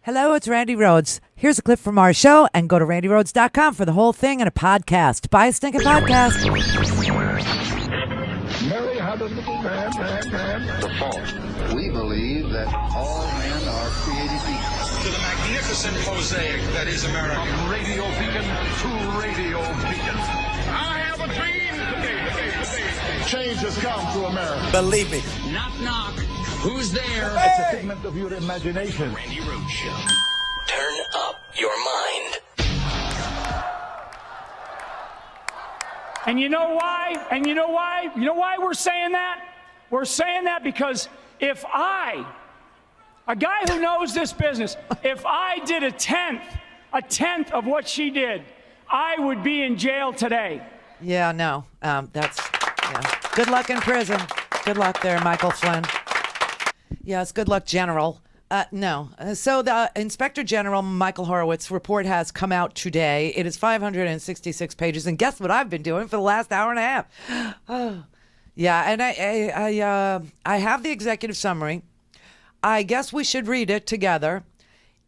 Hello, it's Randi Rhodes. Here's a clip from our show, and go to randyrhodes.com for the whole thing and a podcast. Buy a stinking podcast. Mary had a little man. The fault. We believe that all men are created equal. To the magnificent mosaic that is America. From radio beacon to radio beacon. I have a dream today. Change has come to America. Believe me. Knock, knock. Who's there? It's a figment of your imagination. Randi Rhodes Show. Turn up your mind. And you know why? You know why we're saying that? We're saying that because if I, a guy who knows this business, if I did a tenth of what she did, I would be in jail today. Yeah, no. Good luck in prison. Good luck there, Michael Flynn. Yes, good luck, General. No. So the Inspector General, Michael Horowitz's report has come out today. It is 566 pages. And guess what I've been doing for the last hour and a half? Oh. Yeah, and I have the executive summary. I guess we should read it together.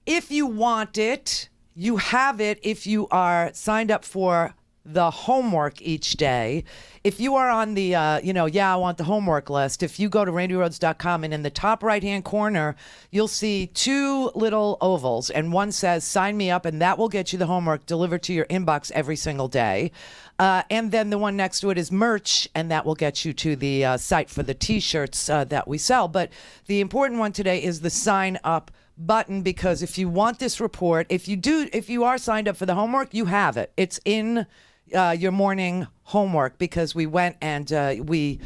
If you want it, you have it if you are signed up for the homework each day. If you are on the, I want the homework list, if you go to randyrhodes.com and in the top right-hand corner, you'll see two little ovals, and one says sign me up, and that will get you the homework delivered to your inbox every single day. And then the one next to it is merch, and that will get you to the site for the T-shirts that we sell. But the important one today is the sign up button, because if you want this report, if you are signed up for the homework, you have it. It's in your morning homework, because we went and we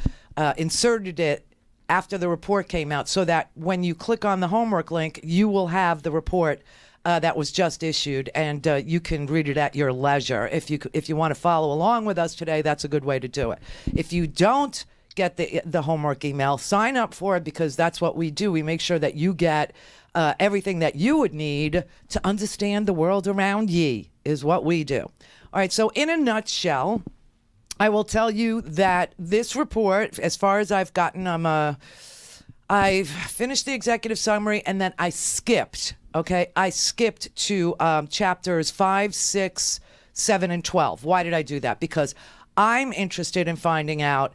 inserted it after the report came out, so that when you click on the homework link, you will have the report that was just issued, and you can read it at your leisure. If you want to follow along with us today, that's a good way to do it. If you don't get the homework email, sign up for it, because that's what we do. We make sure that you get everything that you would need to understand the world around ye, is what we do. All right, so in a nutshell, I will tell you that this report, as far as I've gotten, I've finished the executive summary, and then I skipped, I skipped to chapters 5, 6, 7, and 12. Why did I do that? Because I'm interested in finding out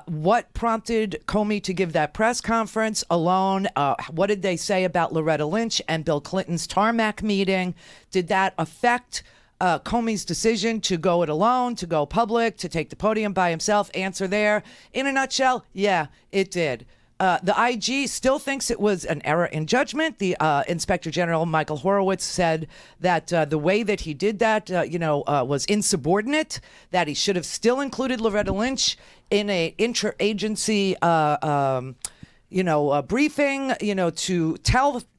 what prompted Comey to give that press conference alone. What did they say about Loretta Lynch and Bill Clinton's tarmac meeting? Did that affect Comey's decision to go it alone, to go public, to take the podium by himself? Answer there. In a nutshell, yeah, it did. The IG still thinks it was an error in judgment. The Inspector General, Michael Horowitz, said that the way that he did that, was insubordinate, that he should have still included Loretta Lynch in a interagency briefing, to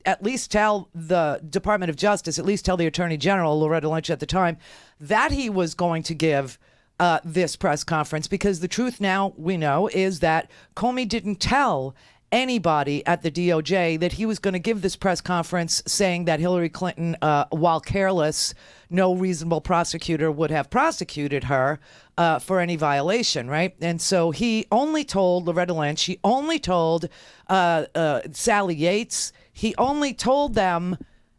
at least tell the Department of Justice, at least tell the Attorney General, Loretta Lynch at the time, that he was going to give this press conference, because the truth now we know is that Comey didn't tell anybody at the DOJ that he was going to give this press conference, saying that Hillary Clinton, while careless, no reasonable prosecutor would have prosecuted her for any violation, right? And so he only told Loretta Lynch, he only told Sally Yates, he only told them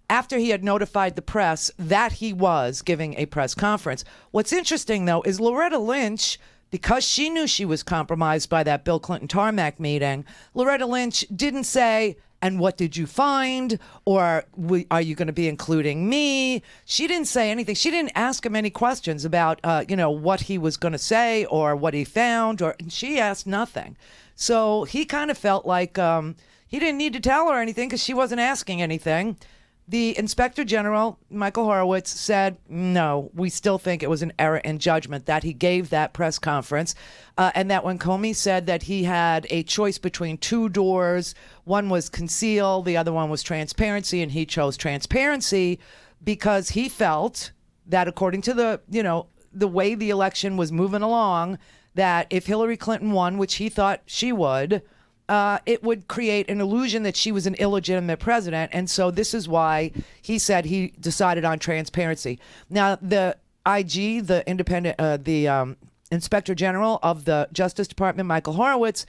after he had notified the press that he was giving a press conference. What's interesting, though, is Loretta Lynch, because she knew she was compromised by that Bill Clinton tarmac meeting, Loretta Lynch didn't say, and what did you find? Or are you going to be including me? She didn't say anything. She didn't ask him any questions about, what he was going to say or what he found, or she asked nothing. So he kind of felt like he didn't need to tell her anything because she wasn't asking anything. The Inspector General, Michael Horowitz, said, no, we still think it was an error in judgment that he gave that press conference, and that when Comey said that he had a choice between two doors, one was conceal, the other one was transparency, and he chose transparency because he felt that, according to the way the election was moving along, that if Hillary Clinton won, which he thought she would, it would create an illusion that she was an illegitimate president. And so this is why he said he decided on transparency. Now, the IG, the Inspector General of the Justice Department, Michael Horowitz,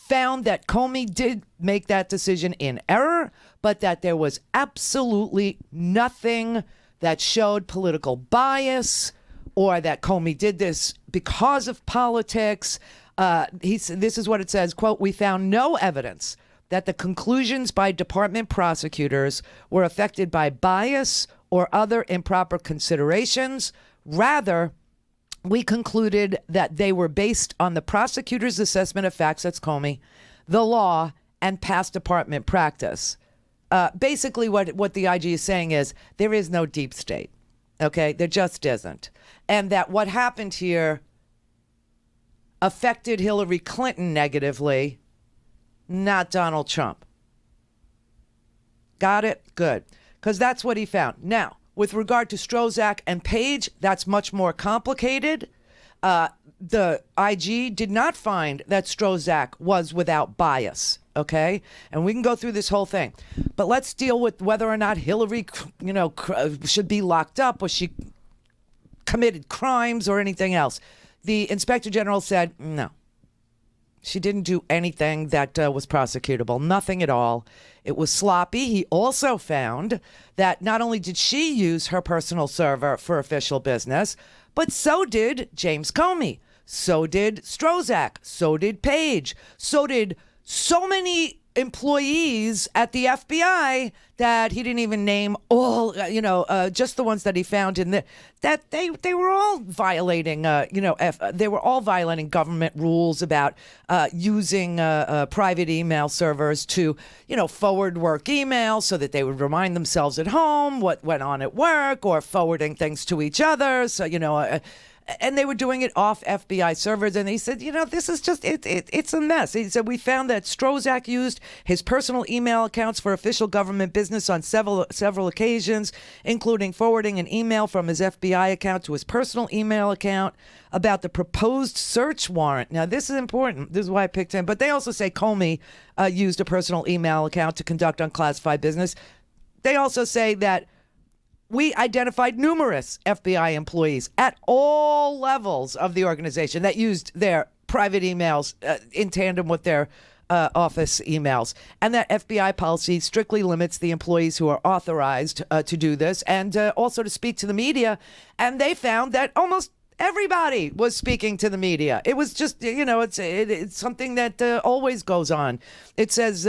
found that Comey did make that decision in error, but that there was absolutely nothing that showed political bias or that Comey did this because of politics. This is what it says, quote, "We found no evidence that the conclusions by department prosecutors were affected by bias or other improper considerations. Rather, we concluded that they were based on the prosecutor's assessment of facts," that's Comey, "the law, and past department practice." Basically, what the IG is saying is there is no deep state. Okay, there just isn't. And that what happened here affected Hillary Clinton negatively, not Donald Trump. Got it? Good. Because that's what he found. Now, with regard to Strozak and Page, that's much more complicated. The IG did not find that Strozak was without bias, okay? And we can go through this whole thing. But let's deal with whether or not Hillary, should be locked up or she committed crimes or anything else. The Inspector General said, no. She didn't do anything that was prosecutable, nothing at all. It was sloppy. He also found that not only did she use her personal server for official business, but so did James Comey. So did Strozak. So did Page. So did so many employees at the FBI that he didn't even name all, just the ones that he found in that they were all violating, they were all violating government rules about using private email servers to, forward work emails so that they would remind themselves at home what went on at work, or forwarding things to each other. So, and they were doing it off FBI servers. And he said, this is just, it's a mess. He said, we found that Strozak used his personal email accounts for official government business on several occasions, including forwarding an email from his FBI account to his personal email account about the proposed search warrant. Now, this is important. This is why I picked him. But they also say Comey used a personal email account to conduct unclassified business. They also say that we identified numerous FBI employees at all levels of the organization that used their private emails in tandem with their office emails, and that FBI policy strictly limits the employees who are authorized to do this and also to speak to the media. And they found that almost everybody was speaking to the media. It was just, it's something that always goes on. It says,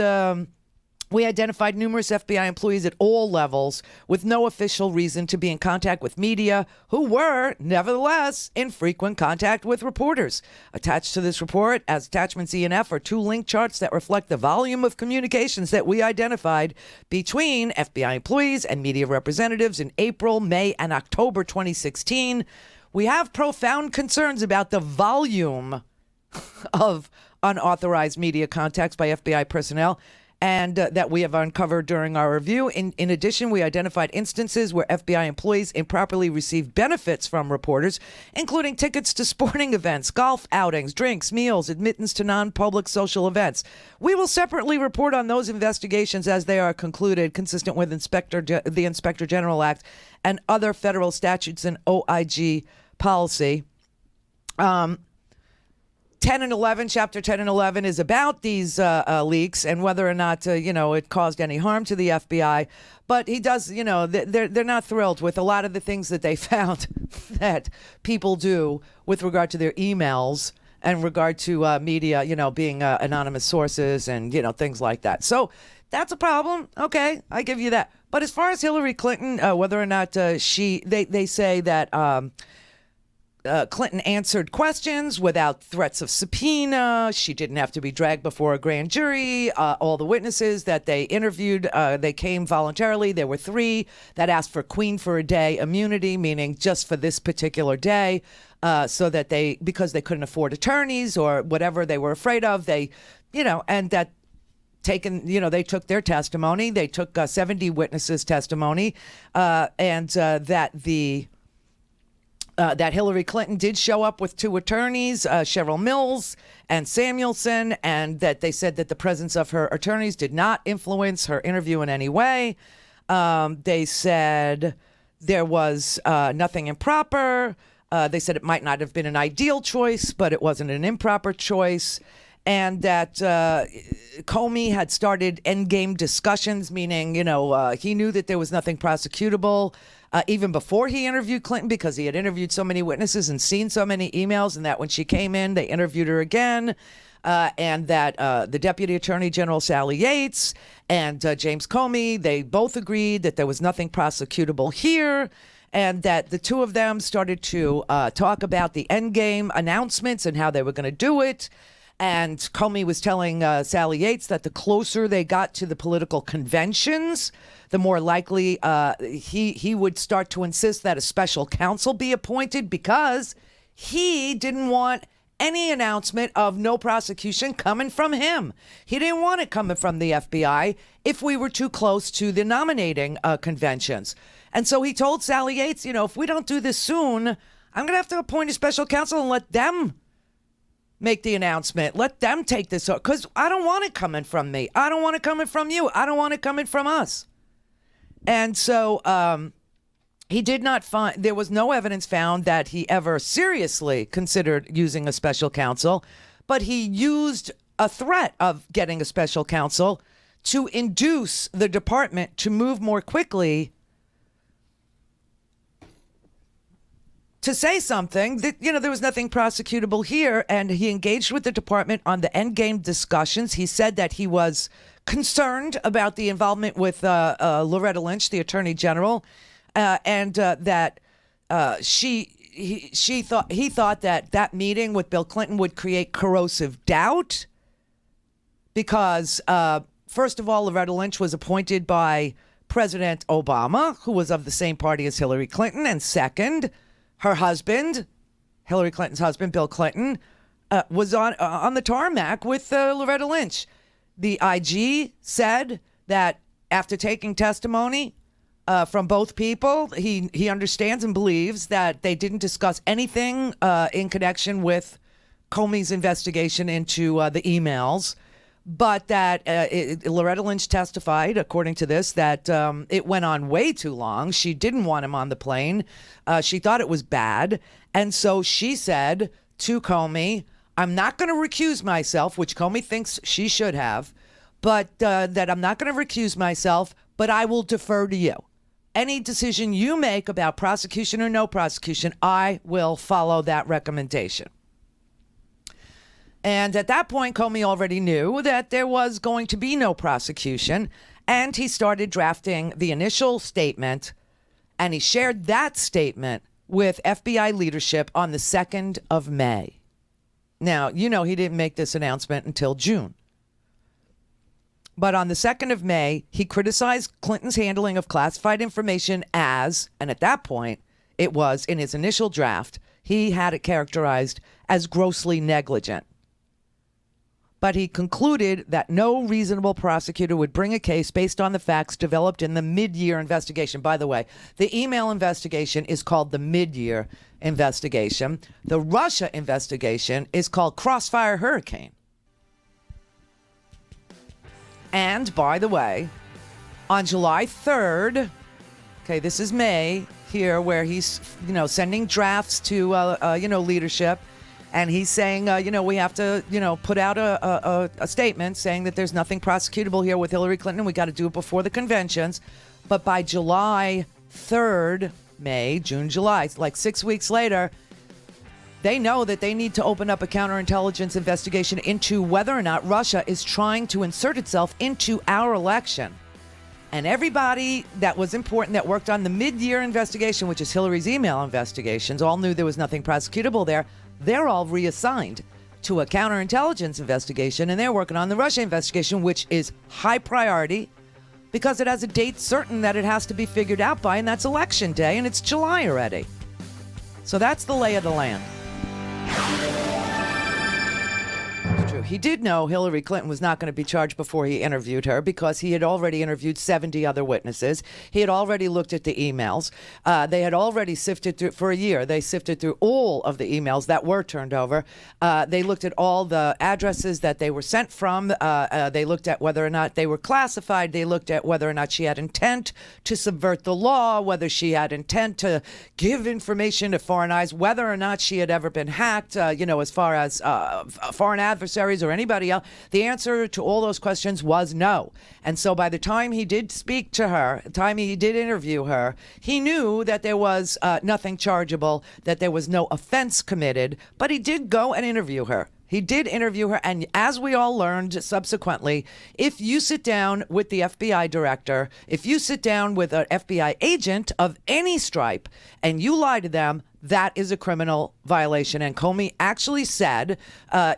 we identified numerous FBI employees at all levels with no official reason to be in contact with media, who were, nevertheless, in frequent contact with reporters. Attached to this report, as attachments E and F, are two link charts that reflect the volume of communications that we identified between FBI employees and media representatives in April, May, and October 2016. We have profound concerns about the volume of unauthorized media contacts by FBI personnel, and that we have uncovered during our review. In addition, we identified instances where FBI employees improperly received benefits from reporters, including tickets to sporting events, golf outings, drinks, meals, admittance to non-public social events. We will separately report on those investigations as they are concluded, consistent with the Inspector General Act and other federal statutes and OIG policy. 10 and 11, chapter 10 and 11 is about these leaks and whether or not, it caused any harm to the FBI. But he does, they're not thrilled with a lot of the things that they found that people do with regard to their emails and regard to media, being anonymous sources and, things like that. So that's a problem. Okay, I give you that. But as far as Hillary Clinton, whether or not they say that Clinton answered questions without threats of subpoena. She didn't have to be dragged before a grand jury. All the witnesses that they interviewed, they came voluntarily. There were 3 that asked for Queen for a Day immunity, meaning just for this particular day, so that because they couldn't afford attorneys or whatever they were afraid of, and that they took their testimony. They took 70 witnesses' testimony, and that Hillary Clinton did show up with 2 attorneys, Cheryl Mills and Samuelson, and that they said that the presence of her attorneys did not influence her interview in any way. They said there was nothing improper. They said it might not have been an ideal choice, but it wasn't an improper choice. and that Comey had started endgame discussions, meaning, he knew that there was nothing prosecutable even before he interviewed Clinton, because he had interviewed so many witnesses and seen so many emails, and that when she came in, they interviewed her again. And that the Deputy Attorney General Sally Yates and James Comey, they both agreed that there was nothing prosecutable here, and that the two of them started to talk about the endgame announcements and how they were going to do it. And Comey was telling Sally Yates that the closer they got to the political conventions, the more likely he would start to insist that a special counsel be appointed, because he didn't want any announcement of no prosecution coming from him. He didn't want it coming from the FBI if we were too close to the nominating conventions. And so he told Sally Yates, if we don't do this soon, I'm going to have to appoint a special counsel and let them make the announcement. Let them take this, because I don't want it coming from me. I don't want it coming from you. I don't want it coming from us. And so he did not find, there was no evidence found that he ever seriously considered using a special counsel, but he used a threat of getting a special counsel to induce the department to move more quickly to say something that, there was nothing prosecutable here. And he engaged with the department on the endgame discussions. He said that he was concerned about the involvement with Loretta Lynch, the Attorney General, and that he thought that meeting with Bill Clinton would create corrosive doubt, because first of all, Loretta Lynch was appointed by President Obama, who was of the same party as Hillary Clinton, and second, her husband, Hillary Clinton's husband, Bill Clinton, was on the tarmac with Loretta Lynch. The IG said that after taking testimony from both people, he understands and believes that they didn't discuss anything in connection with Comey's investigation into the emails, but that Loretta Lynch testified, according to this, that it went on way too long. She didn't want him on the plane. She thought it was bad. And so she said to Comey, I'm not going to recuse myself, which Comey thinks she should have, but that I'm not going to recuse myself, but I will defer to you. Any decision you make about prosecution or no prosecution, I will follow that recommendation. And at that point, Comey already knew that there was going to be no prosecution, and he started drafting the initial statement, and he shared that statement with FBI leadership on the 2nd of May. Now, he didn't make this announcement until June. But on the 2nd of May, he criticized Clinton's handling of classified information as, and at that point, it was in his initial draft, he had it characterized as grossly negligent. But he concluded that no reasonable prosecutor would bring a case based on the facts developed in the mid-year investigation. By the way, the email investigation is called the mid-year investigation. The Russia investigation is called Crossfire Hurricane. And by the way, on July 3rd, okay, this is May here, where he's, sending drafts to, leadership. And he's saying, we have to, put out a statement saying that there's nothing prosecutable here with Hillary Clinton. We got to do it before the conventions. But by July 3rd, May, June, July, like 6 weeks later, they know that they need to open up a counterintelligence investigation into whether or not Russia is trying to insert itself into our election. And everybody that was important that worked on the mid-year investigation, which is Hillary's email investigations, all knew there was nothing prosecutable there. They're all reassigned to a counterintelligence investigation, and they're working on the Russia investigation, which is high priority because it has a date certain that it has to be figured out by, and that's Election Day, and it's July already. So that's the lay of the land. It's true. He did know Hillary Clinton was not going to be charged before he interviewed her, because he had already interviewed 70 other witnesses. He had already looked at the emails. They had already sifted through, for a year, they sifted through all of the emails that were turned over. They looked at all the addresses that they were sent from. They looked at whether or not they were classified. They looked at whether or not she had intent to subvert the law, whether she had intent to give information to foreign eyes, whether or not she had ever been hacked, as far as foreign adversaries employees or anybody else? The answer to all those questions was no. And so by the time he did speak to her, the time he did interview her, he knew that there was nothing chargeable, that there was no offense committed, but he did go and interview her. He did interview her, and as we all learned subsequently, if you sit down with the FBI director, if you sit down with an FBI agent of any stripe, and you lie to them, that is a criminal violation. And Comey actually said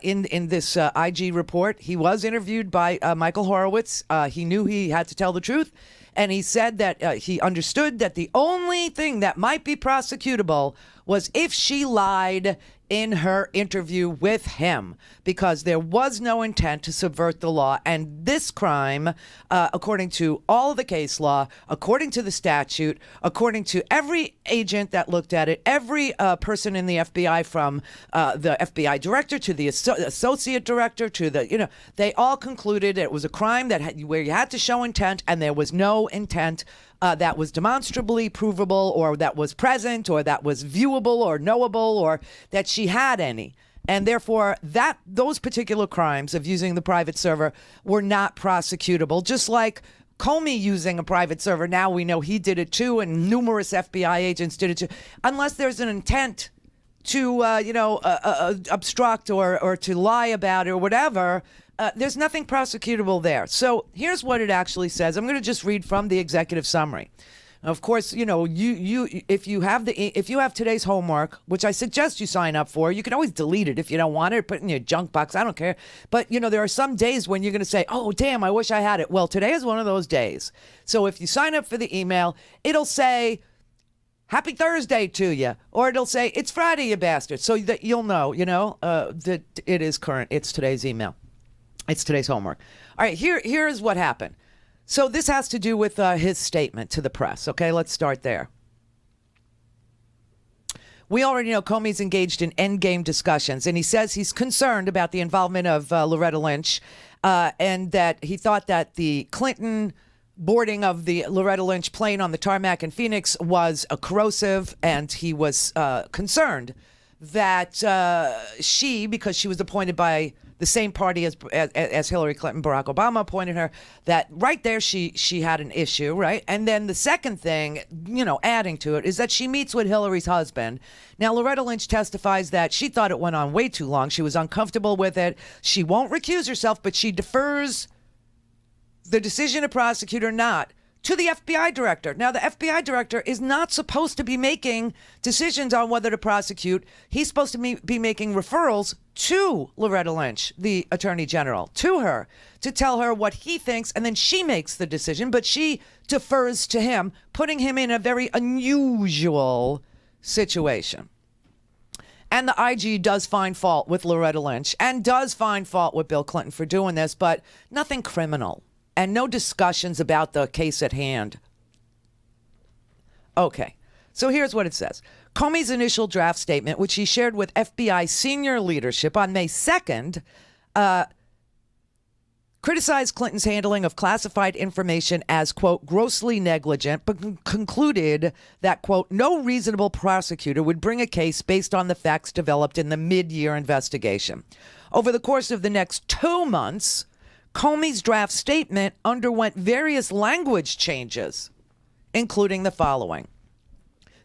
in this IG report, he was interviewed by Michael Horowitz. He knew he had to tell the truth. And he said that he understood that the only thing that might be prosecutable was if she lied in her interview with him, because there was no intent to subvert the law. And this crime, according to all of the case law, according to the statute, according to every agent that looked at it, every person in the FBI, from the FBI director to the associate director to the, they all concluded it was a crime where you had to show intent, and there was no intent that was demonstrably provable, or that was present, or that was viewable or knowable, or that she had any. And therefore, those particular crimes of using the private server were not prosecutable, just like Comey using a private server. Now we know he did it too, and numerous FBI agents did it too. Unless there's an intent to, obstruct or to lie about it or whatever, there's nothing prosecutable there. So here's what it actually says. I'm going to just read from the executive summary. Of course, if you have today's homework, which I suggest you sign up for, you can always delete it if you don't want it, put it in your junk box. I don't care. But, there are some days when you're going to say, oh, damn, I wish I had it. Well, today is one of those days. So if you sign up for the email, it'll say, Happy Thursday to you. Or it'll say, it's Friday, you bastard. So that you'll know, that it is current. It's today's email. It's today's homework. All right, here's what happened. So this has to do with his statement to the press. Okay, let's start there. We already know Comey's engaged in endgame discussions, and he says he's concerned about the involvement of Loretta Lynch, and that he thought that the Clinton boarding of the Loretta Lynch plane on the tarmac in Phoenix was corrosive, and he was concerned that she, because she was appointed by the same party as Hillary Clinton, Barack Obama appointed her, that right there she had an issue, right? And then the second thing, adding to it, is that she meets with Hillary's husband. Now, Loretta Lynch testifies that she thought it went on way too long. She was uncomfortable with it. She won't recuse herself, but she defers the decision to prosecute or not to the FBI director. Now, the FBI director is not supposed to be making decisions on whether to prosecute. He's supposed to be making referrals to Loretta Lynch, the attorney general, to her, to tell her what he thinks, and then she makes the decision, but she defers to him, putting him in a very unusual situation. And the IG does find fault with Loretta Lynch and does find fault with Bill Clinton for doing this, but nothing criminal. And no discussions about the case at hand. Okay, so here's what it says. Comey's initial draft statement, which he shared with FBI senior leadership on May 2nd, criticized Clinton's handling of classified information as, quote, grossly negligent, but concluded that, quote, no reasonable prosecutor would bring a case based on the facts developed in the mid-year investigation. Over the course of the next 2 months, Comey's draft statement underwent various language changes, including the following.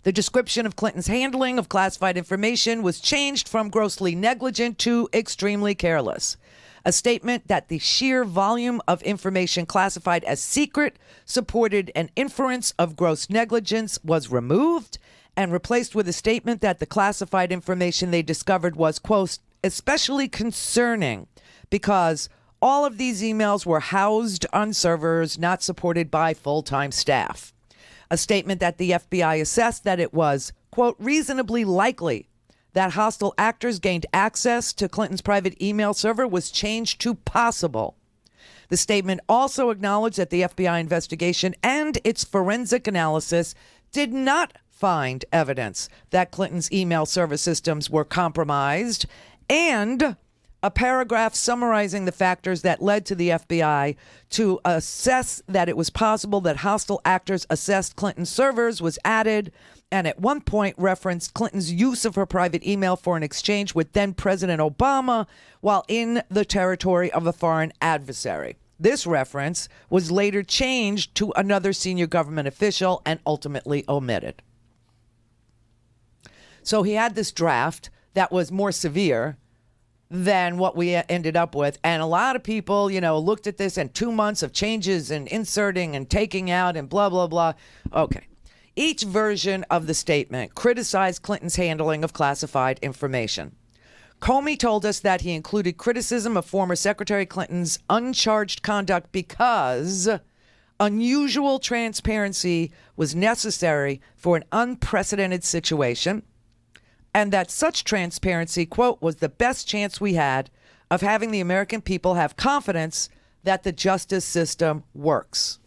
The description of Clinton's handling of classified information was changed from grossly negligent to extremely careless. A statement that the sheer volume of information classified as secret supported an inference of gross negligence was removed and replaced with a statement that the classified information they discovered was, quote, especially concerning because all of these emails were housed on servers not supported by full-time staff. A statement that the FBI assessed that it was, quote, reasonably likely that hostile actors gained access to Clinton's private email server was changed to possible. The statement also acknowledged that the FBI investigation and its forensic analysis did not find evidence that Clinton's email server systems were compromised, and a paragraph summarizing the factors that led to the FBI to assess that it was possible that hostile actors assessed Clinton's servers was added, and at one point referenced Clinton's use of her private email for an exchange with then President Obama while in the territory of a foreign adversary. This reference was later changed to another senior government official and ultimately omitted. So he had this draft that was more severe than what we ended up with. And a lot of people, looked at this and 2 months of changes and inserting and taking out and blah, blah, blah. Okay. Each version of the statement criticized Clinton's handling of classified information. Comey told us that he included criticism of former Secretary Clinton's uncharged conduct because unusual transparency was necessary for an unprecedented situation, and that such transparency, quote, was the best chance we had of having the American people have confidence that the justice system works.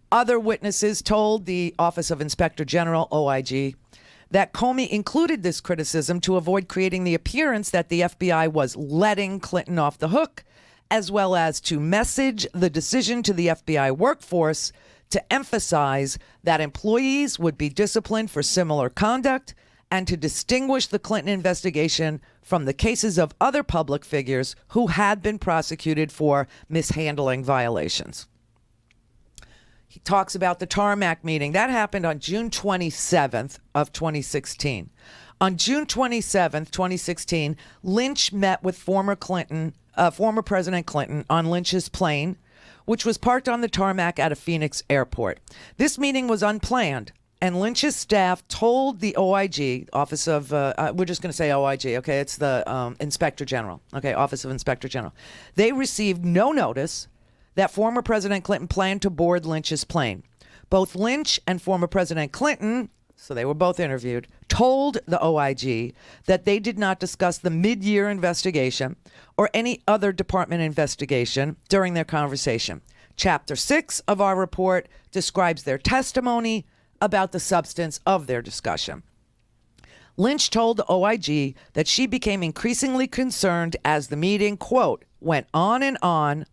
Other witnesses told the Office of Inspector General, OIG, that Comey included this criticism to avoid creating the appearance that the FBI was letting Clinton off the hook, as well as to message the decision to the FBI workforce to emphasize that employees would be disciplined for similar conduct and to distinguish the Clinton investigation from the cases of other public figures who had been prosecuted for mishandling violations. He talks about the tarmac meeting. That happened on June 27th of 2016. On June 27th, 2016, Lynch met with former President Clinton on Lynch's plane, which was parked on the tarmac at a Phoenix airport. This meeting was unplanned, and Lynch's staff told the OIG, Office of, we're just going to say OIG, okay? It's the Inspector General, okay? Office of Inspector General. They received no notice that former President Clinton planned to board Lynch's plane. Both Lynch and former President Clinton, so they were both interviewed, told the OIG that they did not discuss the mid-year investigation or any other department investigation during their conversation. Chapter 6 of our report describes their testimony about the substance of their discussion. Lynch told the OIG that she became increasingly concerned as the meeting, quote, went on,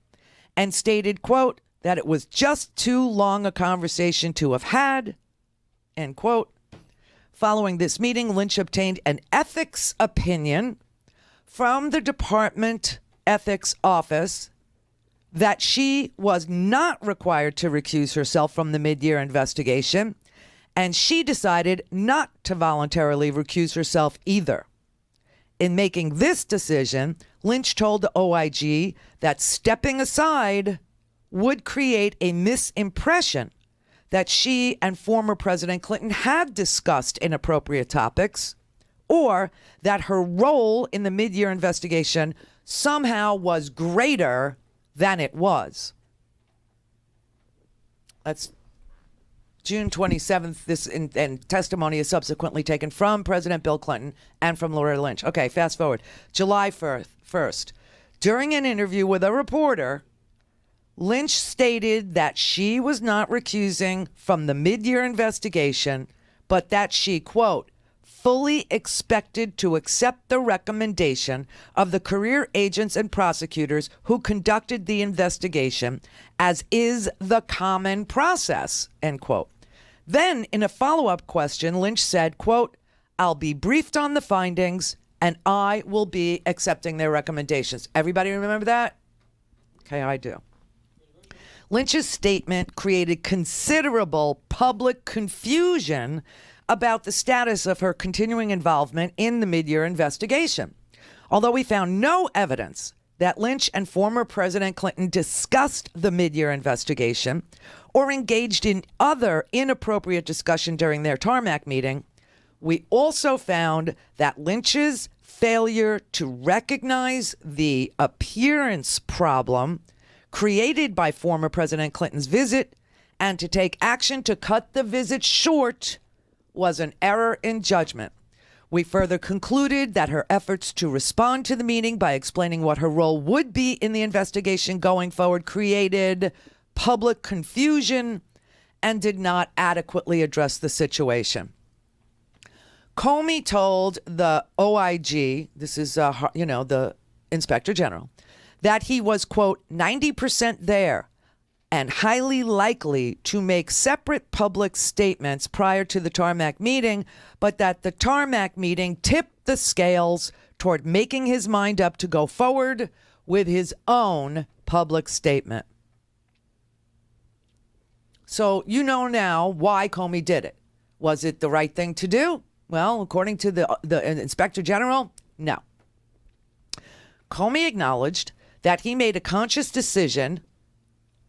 and stated, quote, that it was just too long a conversation to have had, end quote. Following this meeting, Lynch obtained an ethics opinion from the Department Ethics Office that she was not required to recuse herself from the mid-year investigation, and she decided not to voluntarily recuse herself either. In making this decision, Lynch told the OIG that stepping aside would create a misimpression that she and former President Clinton had discussed inappropriate topics, or that her role in the mid-year investigation somehow was greater than it was. That's June 27th. This and testimony is subsequently taken from President Bill Clinton and from Loretta Lynch. Okay, fast forward. July 1st. During an interview with a reporter, Lynch stated that she was not recusing from the mid-year investigation, but that she, quote, fully expected to accept the recommendation of the career agents and prosecutors who conducted the investigation, as is the common process, end quote. Then, in a follow-up question, Lynch said, quote, I'll be briefed on the findings and I will be accepting their recommendations. Everybody remember that? Okay, I do. Lynch's statement created considerable public confusion about the status of her continuing involvement in the mid-year investigation. Although we found no evidence that Lynch and former President Clinton discussed the mid-year investigation or engaged in other inappropriate discussion during their tarmac meeting, we also found that Lynch's failure to recognize the appearance problem created by former President Clinton's visit and to take action to cut the visit short was an error in judgment. We further concluded that her efforts to respond to the meeting by explaining what her role would be in the investigation going forward created public confusion and did not adequately address the situation. Comey told the OIG, this is, the Inspector General, that he was, quote, 90% there and highly likely to make separate public statements prior to the tarmac meeting, but that the tarmac meeting tipped the scales toward making his mind up to go forward with his own public statement. So you know now why Comey did it. Was it the right thing to do? Well, according to the Inspector General, no. Comey acknowledged that he made a conscious decision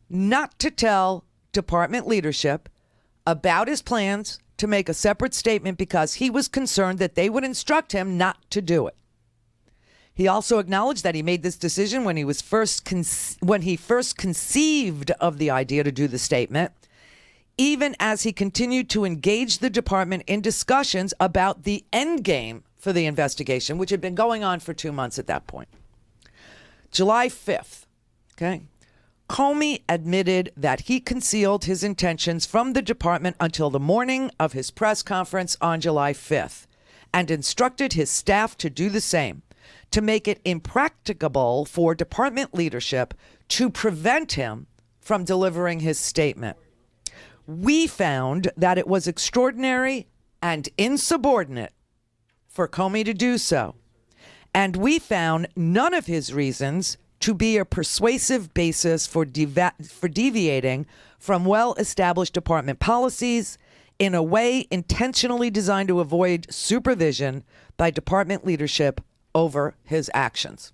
not to tell department leadership about his plans to make a separate statement because he was concerned that they would instruct him not to do it. He also acknowledged that he made this decision when he first conceived of the idea to do the statement, even as he continued to engage the department in discussions about the end game for the investigation, which had been going on for 2 months at that point. July 5th, okay, Comey admitted that he concealed his intentions from the department until the morning of his press conference on July 5th and instructed his staff to do the same, to make it impracticable for department leadership to prevent him from delivering his statement. We found that it was extraordinary and insubordinate for Comey to do so, and we found none of his reasons to be a persuasive basis for deviating from well-established department policies in a way intentionally designed to avoid supervision by department leadership over his actions.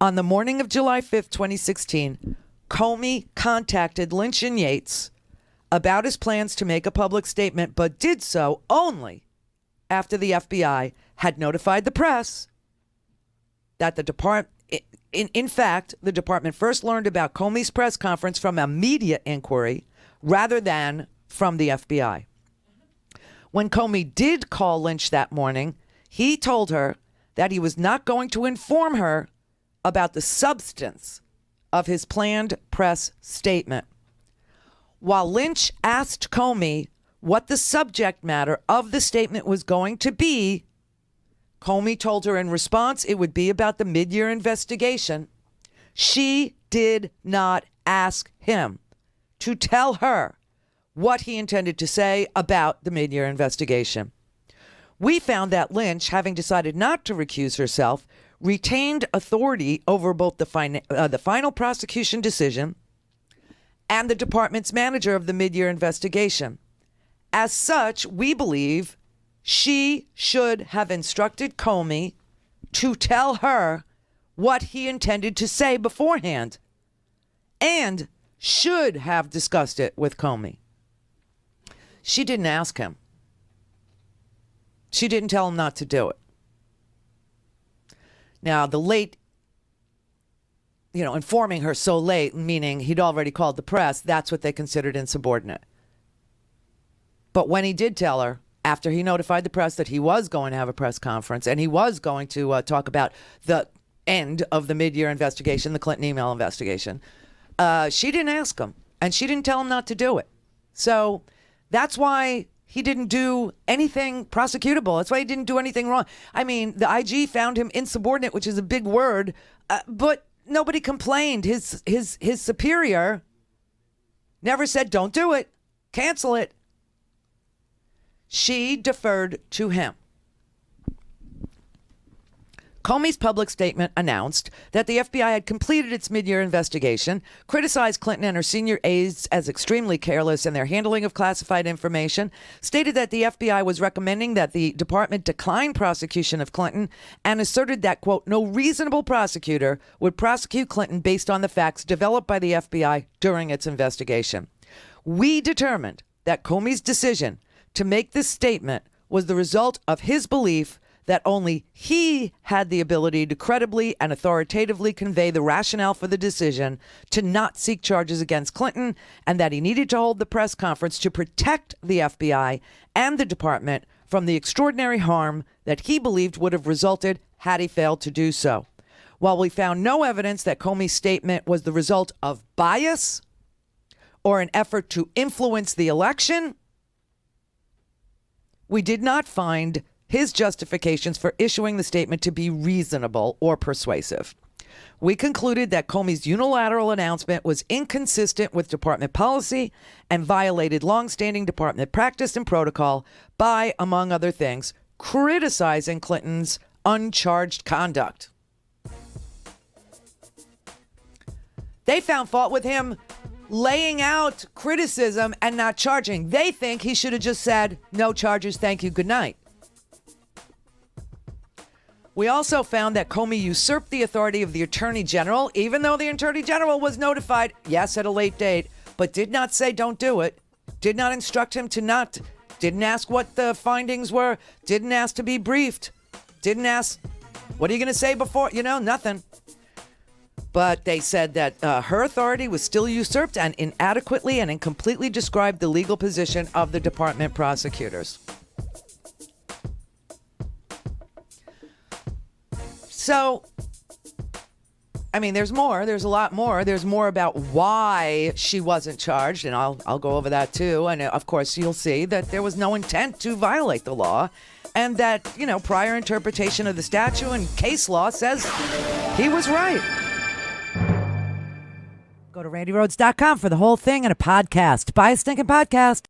On the morning of July 5th, 2016, Comey contacted Lynch and Yates about his plans to make a public statement, but did so only after the FBI had notified the press that the department, in fact, the department first learned about Comey's press conference from a media inquiry rather than from the FBI. When Comey did call Lynch that morning, he told her that he was not going to inform her about the substance of his planned press statement. While Lynch asked Comey what the subject matter of the statement was going to be, Comey told her in response it would be about the mid-year investigation. She did not ask him to tell her what he intended to say about the mid-year investigation. We found that Lynch, having decided not to recuse herself, retained authority over both the final prosecution decision and the department's manager of the mid-year investigation. As such, we believe she should have instructed Comey to tell her what he intended to say beforehand and should have discussed it with Comey. She didn't ask him. She didn't tell him not to do it. Now, the late, informing her so late, meaning he'd already called the press, that's what they considered insubordinate. But when he did tell her, after he notified the press that he was going to have a press conference and he was going to talk about the end of the mid-year investigation, the Clinton email investigation, she didn't ask him and she didn't tell him not to do it. So that's why he didn't do anything prosecutable. That's why he didn't do anything wrong. I mean, the IG found him insubordinate, which is a big word, but nobody complained. His superior never said, don't do it, cancel it. She deferred to him. Comey's public statement announced that the FBI had completed its mid-year investigation, criticized Clinton and her senior aides as extremely careless in their handling of classified information, stated that the FBI was recommending that the department decline prosecution of Clinton, and asserted that, quote, no reasonable prosecutor would prosecute Clinton based on the facts developed by the FBI during its investigation. We determined that Comey's decision to make this statement was the result of his belief that only he had the ability to credibly and authoritatively convey the rationale for the decision to not seek charges against Clinton, and that he needed to hold the press conference to protect the FBI and the department from the extraordinary harm that he believed would have resulted had he failed to do so. While we found no evidence that Comey's statement was the result of bias or an effort to influence the election, we did not find his justifications for issuing the statement to be reasonable or persuasive. We concluded that Comey's unilateral announcement was inconsistent with department policy and violated longstanding department practice and protocol by, among other things, criticizing Clinton's uncharged conduct. They found fault with him laying out criticism and not charging. They think he should have just said, no charges, thank you, good night. We also found that Comey usurped the authority of the Attorney General, even though the Attorney General was notified, yes, at a late date, but did not say don't do it, did not instruct him to not, didn't ask what the findings were, didn't ask to be briefed, didn't ask, what are you going to say before, nothing. But they said that her authority was still usurped and inadequately and incompletely described the legal position of the department prosecutors. So, I mean, there's more. There's a lot more. There's more about why she wasn't charged, and I'll go over that too. And of course, you'll see that there was no intent to violate the law, and that, prior interpretation of the statute and case law says he was right. Go to RandiRhodes.com for the whole thing and a podcast. Buy a stinking podcast.